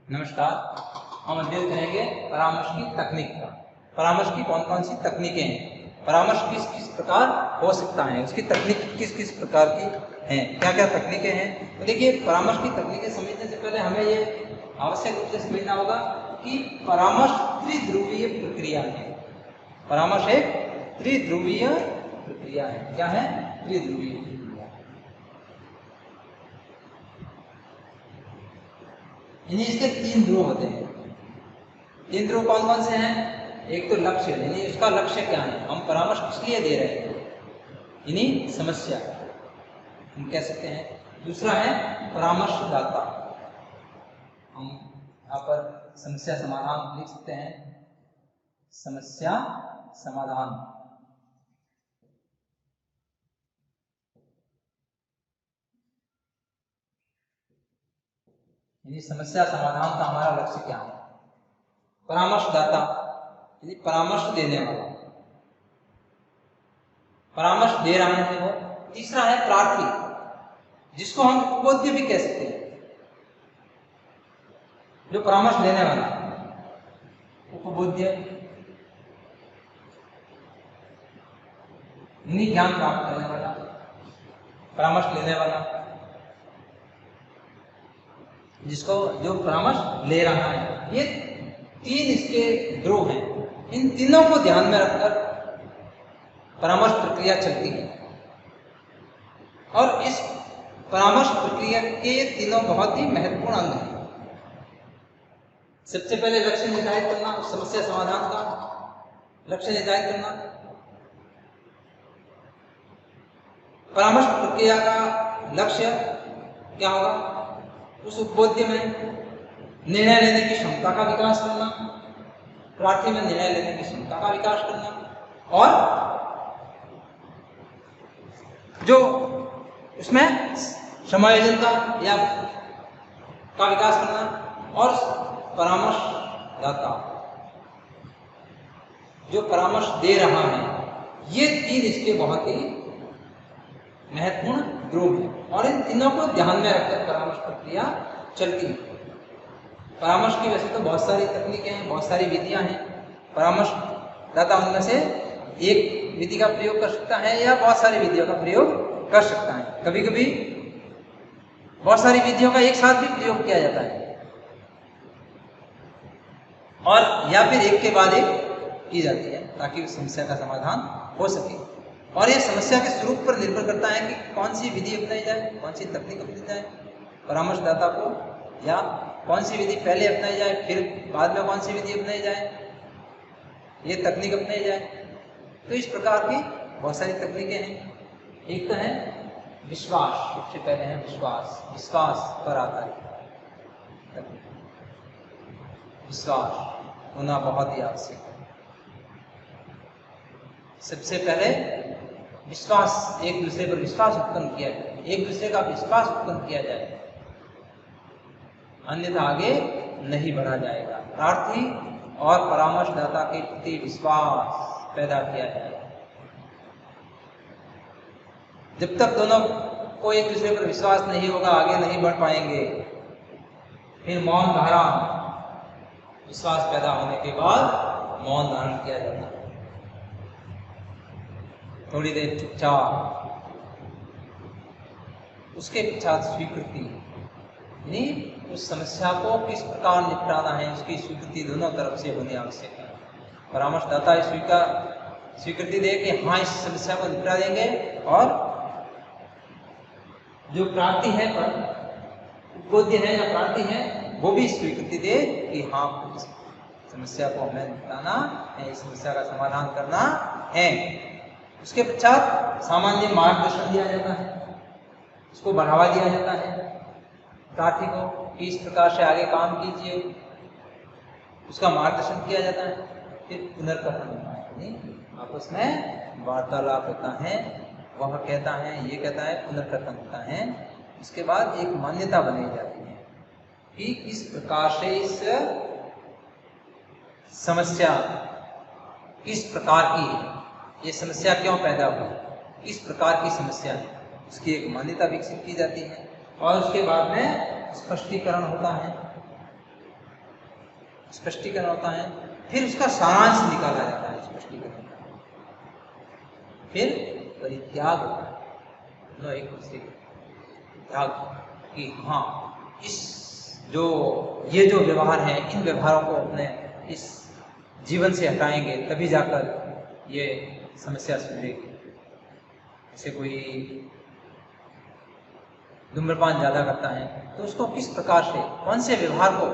नमस्कार। हम अध्ययन करेंगे परामर्श की तकनीक का। परामर्श की कौन कौन सी तकनीकें हैं, परामर्श किस किस प्रकार हो सकता है, उसकी तकनीक किस किस प्रकार की हैं, क्या क्या तकनीकें हैं। तो देखिए, परामर्श की तकनीकें समझने से पहले हमें ये आवश्यक रूप से समझना होगा कि परामर्श त्रिध्रुवीय प्रक्रिया है। परामर्श एक त्रिध्रुवीय प्रक्रिया है। क्या है? त्रिध्रुवीय प्रक्रिया। यानी इसके तीन ध्रुव होते हैं। तीन ध्रुव कौन कौन से हैं? एक तो लक्ष्य, यानी उसका लक्ष्य क्या है, हम परामर्श किस लिए दे रहे हैं, यानी समस्या हम कह सकते हैं। दूसरा है परामर्शदाता, हम यहाँ पर समस्या समाधान लिख सकते हैं, समस्या समाधान। यानी समस्या समाधान का हमारा लक्ष्य क्या है। परामर्शदाता यानी परामर्श देने वाला, परामर्श दे रहा है वो। तीसरा है प्रार्थी, जिसको हम उपबोध्य भी कह सकते हैं, जो परामर्श देने वाला उपबोध्य, यानी ज्ञान प्राप्त करने वाला, परामर्श लेने वाला, जिसको जो परामर्श ले रहा है। ये तीन इसके ध्रुव हैं। इन तीनों को ध्यान में रखकर परामर्श प्रक्रिया चलती है और इस परामर्श प्रक्रिया के तीनों बहुत ही महत्वपूर्ण अंग हैं। सबसे पहले लक्ष्य निर्धारित करना, समस्या समाधान का लक्ष्य निर्धारित करना। परामर्श प्रक्रिया का लक्ष्य क्या होगा? उस उपबोध्य में निर्णय लेने की क्षमता का विकास करना, प्रार्थी में निर्णय लेने की क्षमता का विकास करना, और जो उसमें समायोजन का या का विकास करना, और परामर्शदाता जो परामर्श दे रहा है। ये तीन इसके बहुत ही महत्वपूर्ण ध्रुव हैं और इन तीनों को ध्यान में रखकर परामर्श प्रक्रिया चलती है। परामर्श की वैसे तो बहुत सारी तकनीकें हैं, बहुत सारी विधियां हैं। परामर्शदाता उनमें से एक विधि का प्रयोग कर सकता है या बहुत सारी विधियों का प्रयोग कर सकता है। कभी कभी बहुत सारी विधियों का एक साथ भी प्रयोग किया जाता है और या फिर एक के बाद एक की जाती है, ताकि उस समस्या का समाधान हो सके। और यह समस्या के स्वरूप पर निर्भर करता है कि कौन सी विधि अपनाई जाए, कौन सी तकनीक अपनाई जाए परामर्शदाता को, या कौन सी विधि पहले अपनाई जाए, फिर बाद में कौन सी विधि अपनाई जाए, ये तकनीक अपनाई जाए। तो इस प्रकार की बहुत सारी तकनीकें हैं। एक तो है विश्वास, सबसे पहले है विश्वास, विश्वास पर आधारित। विश्वास होना बहुत ही आवश्यक है। सबसे पहले विश्वास, एक दूसरे पर विश्वास उत्पन्न किया जाए, एक दूसरे का विश्वास उत्पन्न किया जाए, अन्यथा आगे नहीं बढ़ा जाएगा। प्रार्थी और परामर्शदाता के प्रति विश्वास पैदा किया जाए। जब तक दोनों को एक दूसरे पर विश्वास नहीं होगा, आगे नहीं बढ़ पाएंगे। फिर मौन धारण, विश्वास पैदा होने के बाद मौन धारण किया जाता है, थोड़ी देर चुपचाप, उसके पश्चात स्वीकृति, यानी उस समस्या को किस प्रकार निपटाना है उसकी स्वीकृति दोनों तरफ से होनी आवश्यक है। परामर्शदाता स्वीकृति दे कि हाँ इस समस्या को निपटा देंगे, और जो प्रार्थी है, उपबोध्य है या प्रार्थी है, वो भी स्वीकृति दे कि हाँ इस समस्या को हमें निपटाना है, इस समस्या का समाधान करना है। उसके पश्चात सामान्य मार्गदर्शन दिया जाता है, उसको बढ़ावा दिया जाता है प्रार्थी को कि इस प्रकार से आगे काम कीजिए, उसका मार्गदर्शन किया जाता है। फिर पुनर्कथन होता है, आपस में वार्तालाप होता है, वह कहता है, ये कहता है, पुनर्कथन होता है। उसके बाद एक मान्यता बनाई जाती है कि किस प्रकार से इस समस्या किस प्रकार की है, ये समस्या क्यों पैदा हुई, किस प्रकार की समस्या है, उसकी एक मान्यता विकसित की जाती है। और उसके बाद में स्पष्टीकरण होता है स्पष्टीकरण होता है, फिर उसका सारांश निकाला जाता है स्पष्टीकरण का, फिर परित्याग होता है, दोनों एक दूसरे के त्याग कि हाँ इस जो ये जो व्यवहार है इन व्यवहारों को अपने इस जीवन से हटाएंगे तभी जाकर ये समस्या सुलझेगी। जैसे कोई धूम्रपान ज्यादा करता है तो उसको किस प्रकार से कौन से व्यवहार को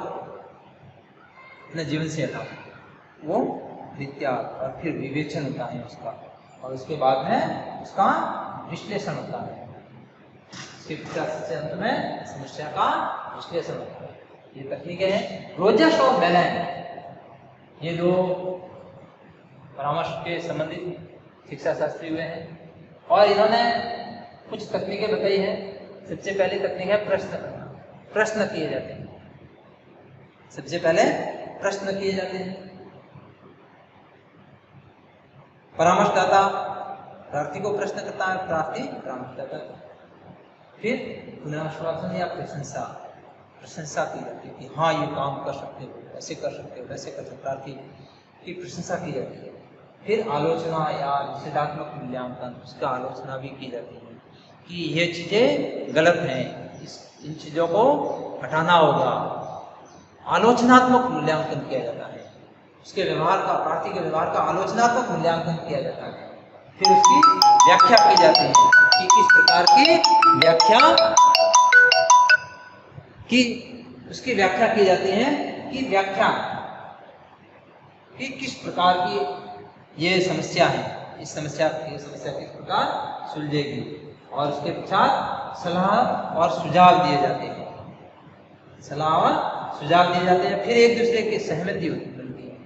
अपने जीवन से हटाओ, वो परित्याग और फिर विवेचन होता है उसका, और उसके बाद में उसका विश्लेषण होता है, उसके सबसे अंत में समस्या का विश्लेषण होता है। ये तकनीकें हैं रोजर्स और बेलेन, ये दो परामर्श के संबंधित शिक्षा शास्त्री हुए हैं और इन्होंने कुछ तकनीकें बताई हैं। सबसे पहली तकनीक है प्रश्न करना, प्रश्न किए जाते हैं, सबसे पहले प्रश्न किए जाते हैं। परामर्शदाता प्रार्थी को प्रश्न करता है, प्रार्थी परामर्शदाता को, फिर पुनराश्वासन या प्रशंसा की जाती है कि हाँ ये काम कर सकते हो, ऐसे कर सकते हो, वैसे कर सकते हो, प्रार्थी की प्रशंसा की जाती है। फिर आलोचना या निषेधात्मक मूल्यांकन, उसका आलोचना भी की जाती है कि ये चीजें गलत हैं, इन चीजों को हटाना होगा। आलोचनात्मक मूल्यांकन किया जाता है, उसके व्यवहार का, प्रार्थी के व्यवहार का आलोचनात्मक मूल्यांकन किया जाता है। फिर उसकी व्याख्या की जाती है कि किस प्रकार की व्याख्या की, उसकी व्याख्या की जाती है कि व्याख्या कि किस प्रकार की ये समस्या है, इस समस्या किस प्रकार सुलझेगी, और उसके पश्चात सलाह और सुझाव दिए जाते हैं, सलाह और सुझाव दिए जाते हैं। फिर एक दूसरे की सहमति बनती है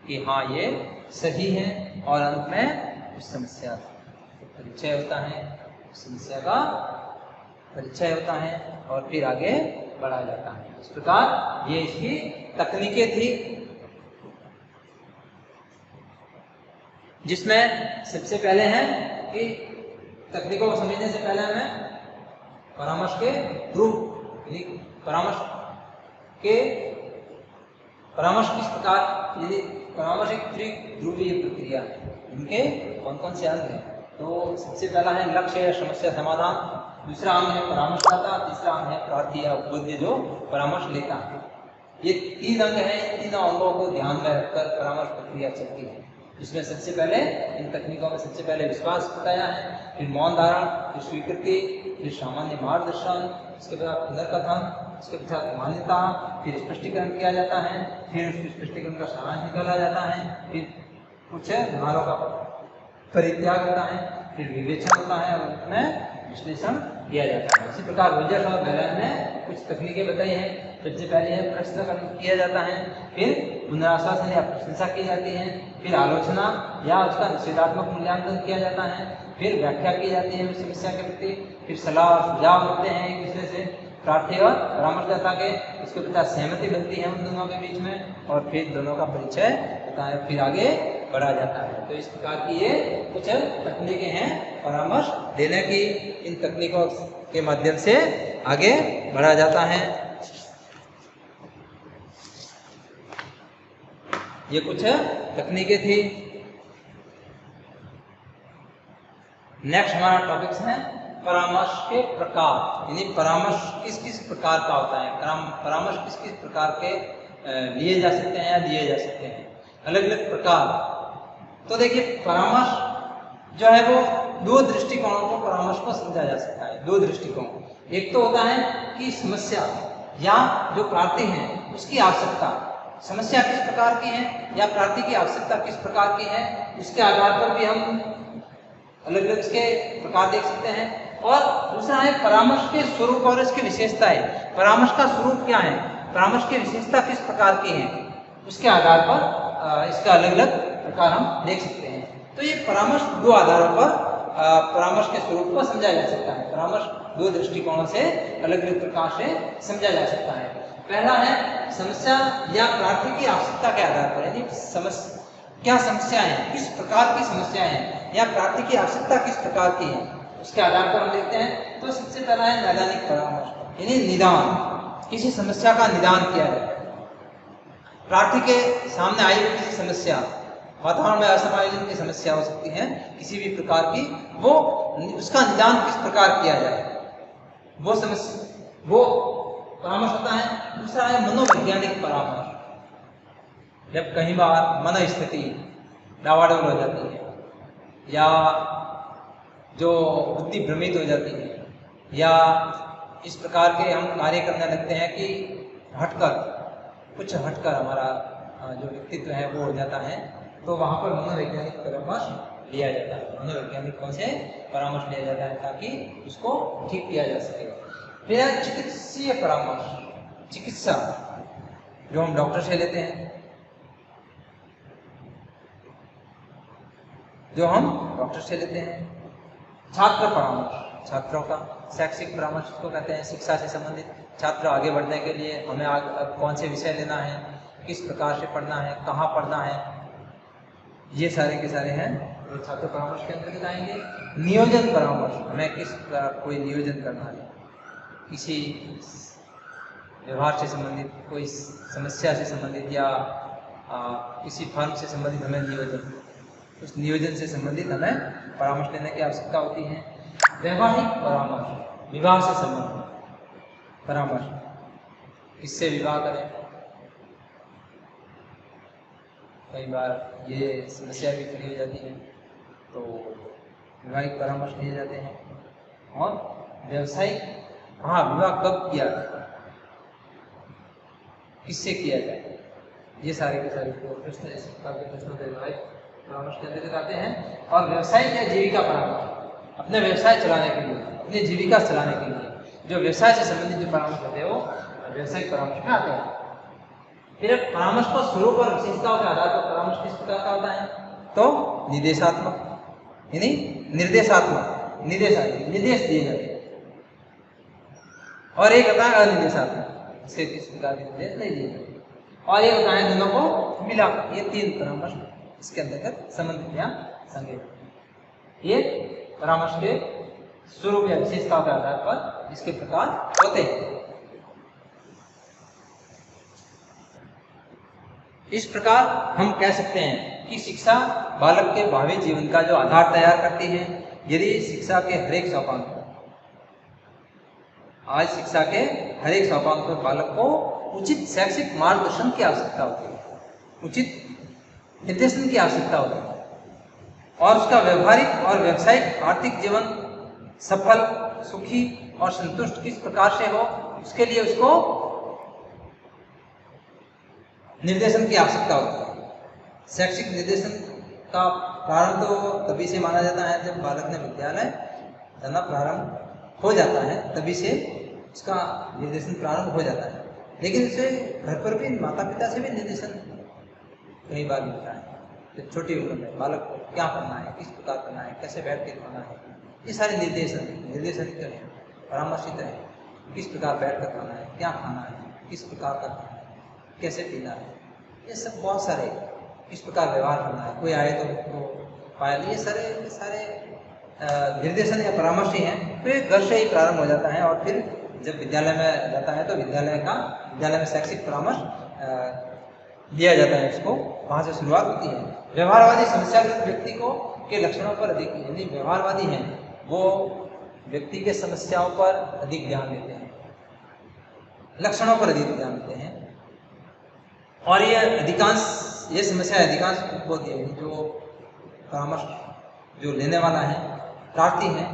कि हाँ ये सही है, और अंत में उस समस्या का परिचय होता है, उस समस्या का परिचय होता है और फिर आगे बढ़ा जाता है। इस प्रकार ये इसकी तकनीकें थी, जिसमें सबसे पहले है कि तकनीकों को समझने से पहले हमें परामर्श के रूप, परामर्श किस प्रकार, यदि परामर्श एक त्रिध्रुवीय प्रक्रिया है, इनके कौन कौन से अंग हैं, तो सबसे पहला है लक्ष्य या समस्या समाधान, दूसरा अंग है परामर्शदाता, तीसरा अंग है प्रार्थी या उपबोध्य जो परामर्श लेता है। ये तीन अंग हैं, इन तीनों अंगों को ध्यान में रखकर परामर्श प्रक्रिया चलती है। इसमें सबसे पहले इन तकनीकों में सबसे पहले विश्वास बताया है, फिर मौन धारण, फिर स्वीकृति, फिर सामान्य मार्गदर्शन, इसके बाद पुनर्कथन, इसके बाद मान्यता, फिर स्पष्टीकरण किया जाता है, फिर उस स्पष्टीकरण का सारांश निकाला जाता है, फिर कुछ व्यवहारों का परित्याग होता है, फिर विवेचन होता है और उसमें विश्लेषण किया जाता है। इसी प्रकार रोजर्स और बेलेन ने कुछ तकनीकें बताई हैं। सबसे पहले है प्रश्न किया जाता है, फिर पुनराश्वासन या प्रशंसा की जाती है, फिर आलोचना या उसका निषेधात्मक मूल्यांकन किया जाता है, फिर व्याख्या की जाती है उस समस्या के प्रति, फिर सलाह और सुझाव होते हैं एक दूसरे से प्रार्थी और परामर्शदाता के, इसके पश्चात सहमति बनती है उन दोनों के बीच में और फिर दोनों का परिचय होता है, फिर आगे बढ़ा जाता है। तो इस प्रकार की ये कुछ तकनीकें हैं परामर्श देने की, इन तकनीकों के माध्यम से आगे बढ़ा जाता है। ये कुछ तकनीकें थी। नेक्स्ट हमारा टॉपिक्स है परामर्श के प्रकार, यानी परामर्श किस किस प्रकार का होता है, परामर्श किस किस प्रकार के लिए जा सकते हैं या दिए जा सकते हैं, अलग अलग प्रकार। तो देखिए परामर्श जो है वो दो दृष्टिकोणों को परामर्श को समझा जा सकता है, दो दृष्टिकोण। एक तो होता है कि समस्या या जो प्रार्थी है उसकी आवश्यकता, समस्या किस प्रकार की है या प्रार्थी की आवश्यकता किस प्रकार की है, उसके आधार पर भी हम अलग अलग इसके प्रकार देख सकते हैं। और दूसरा है परामर्श के स्वरूप और इसकी विशेषताएं, परामर्श का स्वरूप क्या है, परामर्श की विशेषता किस प्रकार की है, उसके आधार पर इसका अलग अलग प्रकार हम देख सकते हैं। तो ये परामर्श दो आधारों पर परामर्श के स्वरूप को समझा जा सकता है, परामर्श दो दृष्टिकोणों से अलग अलग प्रकार से समझा जा सकता है। पहला है समस्या या प्रार्थी की आवश्यकता के आधार पर, यानी क्या समस्या है, किस प्रकार की समस्या है या प्रार्थी की आवश्यकता किस प्रकार की है, उसके आधार पर हम देखते हैं। तो सबसे पहला है नैदानिक परामर्श, यानी निदान, किसी समस्या का निदान किया जाए। प्रार्थी के सामने आई हुई किसी समस्या, वातावरण में असमायोजन की समस्या हो सकती है किसी भी प्रकार की, वो उसका निदान किस प्रकार किया जाए, वो समस्या, वो परामर्श होता है। दूसरा है मनोवैज्ञानिक परामर्श। जब कई बार मन स्थिति डावाडोल हो जाती है, या जो बुद्धि भ्रमित हो जाती है, या इस प्रकार के हम कार्य करने लगते हैं कि कुछ हटकर हमारा जो व्यक्तित्व है वो हो जाता है, तो वहाँ पर मनोवैज्ञानिक परामर्श लिया जाता है। मनोवैज्ञानिकों से परामर्श लिया जाता है ताकि उसको ठीक किया जा सके। फिर है चिकित्सीय परामर्श। चिकित्सा जो हम डॉक्टर से लेते हैं, छात्र परामर्श, छात्रों का शैक्षिक परामर्श को कहते हैं, शिक्षा से संबंधित। छात्र आगे बढ़ने के लिए हमें कौन से विषय लेना है, किस प्रकार से पढ़ना है, कहाँ पढ़ना है, ये सारे के सारे हैं तो छात्र परामर्श के अंतर्गत आएंगे। नियोजन परामर्श, हमें किस प्रकार कोई नियोजन करना है, किसी व्यवहार से संबंधित, कोई समस्या से संबंधित, या किसी फर्म से संबंधित हमें नियोजन, उस नियोजन से संबंधित हमें परामर्श लेने की आवश्यकता होती है। वैवाहिक परामर्श, विवाह से संबंधित परामर्श, किससे विवाह करें, कई बार ये समस्या भी खड़ी हो जाती है, तो वैवाहिक परामर्श लिए जाते हैं। और व्यवसायिक, हाँ, विवाह कब किया जाए, किससे किया जाए, ये सारे के सारे प्रश्न इस प्रकार के प्रश्नों के वैवाहिक परामर्श के अंतर्गत आते हैं। और व्यवसायिक या जीविका परामर्श, अपने व्यवसाय चलाने के लिए, अपनी जीविका चलाने के लिए जो व्यवसाय से संबंधित जो परामर्श होते हैं वो व्यवसायिक परामर्श में आते हैं। फिर परामर्श को स्वरूप और विशेषताओं के आधार पर परामर्श किस प्रकार का होता है, तो निर्देशात्मक, यानी निर्देशात्मक, निर्देश दिए जाते हैं। और एक होता है अनिर्देशात्मक, इसे किस प्रकार के निर्देश नहीं दिए जाते। और ये होता है दोनों को मिला, ये 3 परामर्श इसके अंतर्गत संबंधित या संगठित। ये परामर्श के स्वरूप या विशेषताओं के आधार पर इसके प्रकार होते हैं। इस प्रकार हम कह सकते हैं कि शिक्षा बालक के भावी जीवन का जो आधार तैयार करती है। यदि शिक्षा के हर एक सोपान पर, आज शिक्षा के हर एक सोपान पर बालक को उचित शैक्षिक मार्गदर्शन की आवश्यकता होती है, उचित निर्देशन की आवश्यकता होती है, और उसका व्यवहारिक और व्यावसायिक आर्थिक जीवन सफल, सुखी और संतुष्ट किस प्रकार से हो, उसके लिए उसको निर्देशन की आवश्यकता होती है। शैक्षिक निर्देशन का प्रारंभ तो तभी से माना जाता है जब बालक ने विद्यालय जाना प्रारंभ हो जाता है, तभी से उसका निर्देशन प्रारंभ हो जाता है। लेकिन इसे घर पर भी माता पिता से भी निर्देशन कई बार मिलता है। तो छोटी उम्र में बालक को क्या करना है, किस प्रकार करना है, कैसे बैठ के खाना है, ये सारे निर्देशित है, परामर्शित है। किस प्रकार बैठ कर खाना है, क्या खाना है, किस प्रकार का खाना है, कैसे पीना है, ये सब बहुत सारे, किस प्रकार व्यवहार करना है, कोई आए तो पायल, ये सारे निर्देशन या परामर्श ही हैं। तो ये घर से ही प्रारंभ हो जाता है, और फिर जब विद्यालय में जाता है तो विद्यालय में शैक्षिक परामर्श दिया जाता है, उसको वहाँ से शुरुआत होती है। व्यवहारवादी समस्याग्रस्त व्यक्ति को के लक्षणों पर अधिक, यानी व्यवहारवादी हैं वो व्यक्ति के समस्याओं पर अधिक ध्यान देते हैं, लक्षणों पर अधिक ध्यान देते हैं। और ये समस्या अधिकांश होती है जो परामर्श जो लेने वाला है, प्रार्थी है,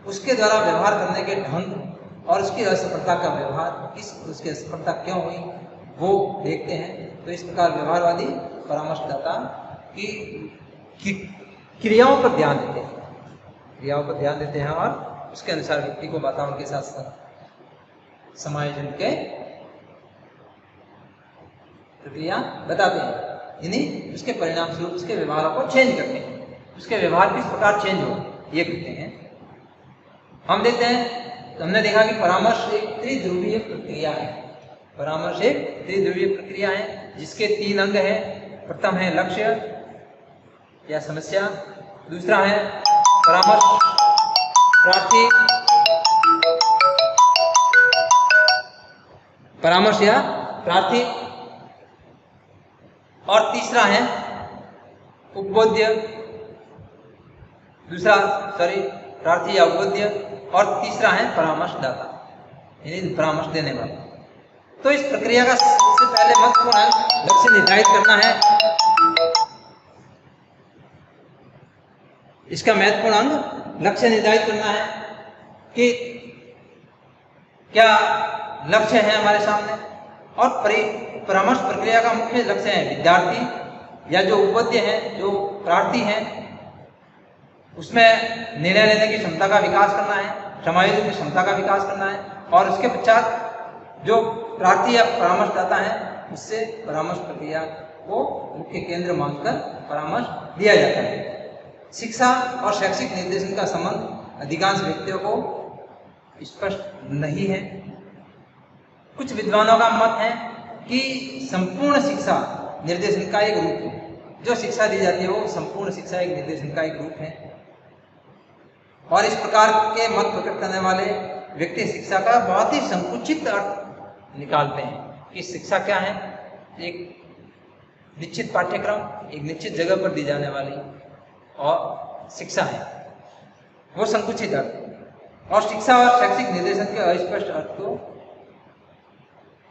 उसके द्वारा व्यवहार करने के ढंग और उसकी असफलता का व्यवहार, उसकी असफलता क्यों हुई, वो देखते हैं। तो इस प्रकार व्यवहारवादी परामर्शदाता की क्रियाओं पर ध्यान देते हैं, और उसके अनुसार व्यक्ति को वातावरण के साथ समायोजन के प्रक्रिया बताते हैं, यानी उसके परिणाम स्वरूप उसके व्यवहारों को चेंज करते हैं, उसके व्यवहार किस प्रकार चेंज हो, ये कहते हैं। हम देखते हैं, हमने देखा कि परामर्श एक त्रिध्रुवीय प्रक्रिया है। परामर्श एक त्रिध्रुवीय प्रक्रिया है जिसके 3 अंग हैं। प्रथम है लक्ष्य या समस्या, दूसरा है परामर्श प्रार्थी, परामर्श या प्रार्थी, और तीसरा है उपबोध्य, प्रार्थी या उपबोध्य, और तीसरा है परामर्शदाता, यानी परामर्श देने वाला। तो इस प्रक्रिया का सबसे पहले महत्वपूर्ण लक्ष्य निर्धारित करना है। इसका महत्वपूर्ण अंग लक्ष्य निर्धारित करना है कि क्या लक्ष्य है हमारे सामने, और परामर्श प्रक्रिया का मुख्य लक्ष्य है विद्यार्थी या जो उपबोध्य है, जो प्रार्थी है, उसमें निर्णय लेने की क्षमता का विकास करना है, समायोजन की क्षमता का विकास करना है, और उसके पश्चात जो प्रार्थी या परामर्शदाता है उससे परामर्श प्रक्रिया को मुख्य केंद्र मानकर परामर्श दिया जाता है। शिक्षा और शैक्षिक निर्देशन का संबंध अधिकांश व्यक्तियों को स्पष्ट नहीं है। कुछ विद्वानों का मत है कि संपूर्ण शिक्षा निर्देशन का एक रूप है। जो शिक्षा दी जाती है वो संपूर्ण शिक्षा एक निर्देशन का एक रूप है, और इस प्रकार के मत प्रकट करने वाले व्यक्ति शिक्षा का बहुत ही संकुचित अर्थ निकालते हैं कि शिक्षा क्या है, एक निश्चित पाठ्यक्रम, एक निश्चित जगह पर दी जाने वाली और शिक्षा है, वो संकुचित अर्थ। और शिक्षा और शैक्षिक निर्देशन के अस्पष्ट अर्थ को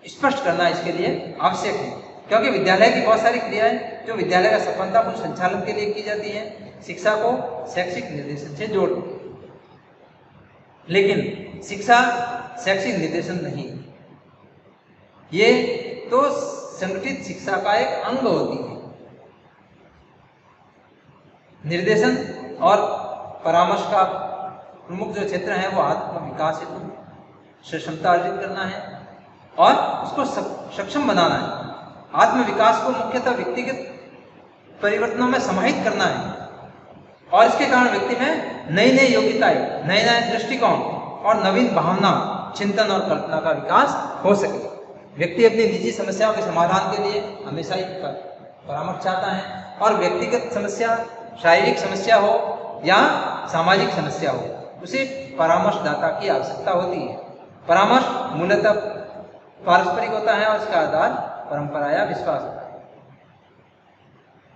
स्पष्ट करना इसके लिए आवश्यक है, क्योंकि विद्यालय की बहुत सारी क्रियाएं जो विद्यालय का सफलतापूर्ण संचालन के लिए की जाती है शिक्षा को शैक्षिक निर्देशन से जोड़, लेकिन शिक्षा शैक्षिक निर्देशन नहीं, ये तो संगठित शिक्षा का एक अंग होती है। निर्देशन और परामर्श का प्रमुख जो क्षेत्र है वो आत्म विकास हेतु क्षमता अर्जित करना है और उसको सक्षम बनाना है। आत्म विकास को मुख्यतः व्यक्तिगत परिवर्तनों में समाहित करना है, और इसके कारण व्यक्ति में नई नई योग्यताएं, नए नए दृष्टिकोण और नवीन भावना, चिंतन और कल्पना का विकास हो सके। व्यक्ति अपनी निजी समस्याओं के समाधान के लिए हमेशा ही परामर्श चाहता है, और व्यक्तिगत समस्या, शारीरिक समस्या हो या सामाजिक समस्या हो, उसे परामर्शदाता की आवश्यकता होती है। परामर्श मूलतः पारस्परिक होता है और इसका आधार परंपरा या विश्वास होता है।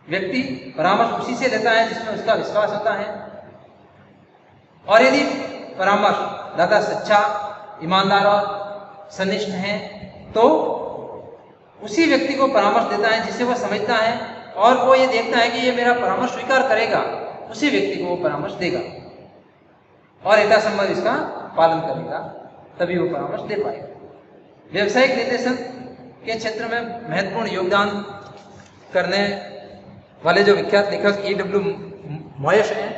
व्यक्ति परामर्श उसी से लेता है जिसमें उसका विश्वास होता है, और यदि परामर्शदाता सच्चा, ईमानदार और सनिष्ठ है तो उसी व्यक्ति को परामर्श देता है जिसे वो समझता है, और वो ये देखता है कि ये मेरा परामर्श स्वीकार करेगा, उसी व्यक्ति को वो परामर्श देगा और यथासंभव इसका पालन करेगा, तभी वो परामर्श दे पाएगा। व्यवसायिक निर्देशन के क्षेत्र में महत्वपूर्ण योगदान करने वाले जो विख्यात लेखक E.W. मॉयस हैं,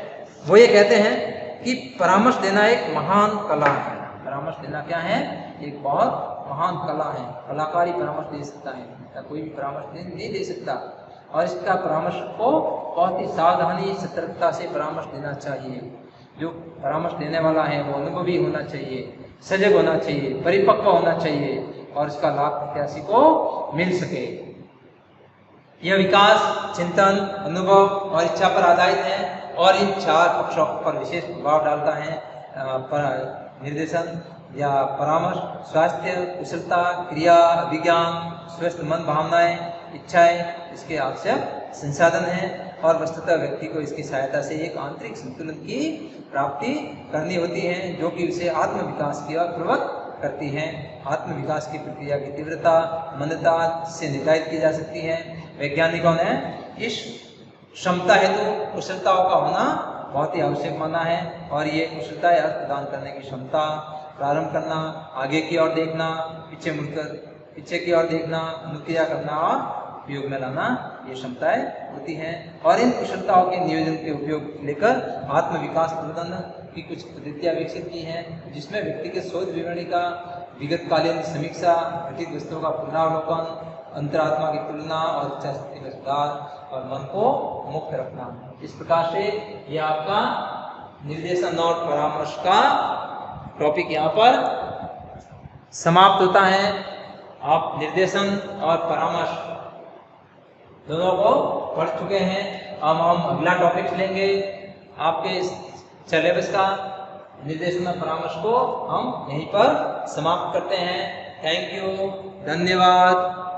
वो ये कहते हैं कि परामर्श देना एक महान कला है। परामर्श देना क्या है? एक बहुत महान कला है। कलाकार ही परामर्श दे सकता है, या कोई भी परामर्श नहीं दे सकता, और इसका परामर्श को बहुत ही सावधानी, सतर्कता से परामर्श देना चाहिए। जो परामर्श देने वाला है वो अनुभवी होना चाहिए, सजग होना चाहिए, परिपक्व होना चाहिए, और इसका लाभ प्रत्याशी को मिल सके। यह विकास, चिंतन, अनुभव और इच्छा पर आधारित है, और इन चार पक्षों पर विशेष प्रभाव डालता है। निर्देशन या परामर्श स्वास्थ्य, कुशलता, क्रिया, अभिज्ञान, स्वस्थ मन, भावनाएं, इच्छाएं इसके आवश्यक संसाधन हैं, और वस्तुतः व्यक्ति को इसकी सहायता से एक आंतरिक संतुलन की प्राप्ति करनी होती है, जो कि उसे आत्म विकास की ओर प्रवृत्त करती हैं। आत्म विकास की प्रक्रिया की तीव्रता, मंदता से निर्धारित की जा सकती है। वैज्ञानिकों ने इस क्षमता हेतु कुशलताओं का होना बहुत ही आवश्यक माना है, और ये कुशलता अर्थ प्रदान करने की क्षमता, प्रारंभ करना, आगे की ओर देखना, पीछे मुड़कर पीछे की ओर देखना, अनुक्रिया करना और उपयोग में लाना, ये क्षमताएं होती हैं। और इन कुशलताओं के नियोजन के उपयोग लेकर आत्म विकास प्रबंधन की कुछ पद्धतियां विकसित की हैं, जिसमें व्यक्ति के शोध विवरणी का विगतकालीन समीक्षा, घटित वस्तुओं का पुनरावलोकन, अंतरात्मा की तुलना और इच्छा शक्ति में सुधार और मन को मुक्त रखना। इस प्रकार से ये आपका निर्देशन और परामर्श का टॉपिक यहाँ पर समाप्त होता है। आप निर्देशन और परामर्श दोनों को पढ़ चुके हैं। अब हम अगला टॉपिक लेंगे आपके सिलेबस का। निर्देशन और परामर्श को हम यहीं पर समाप्त करते हैं। थैंक यू, धन्यवाद।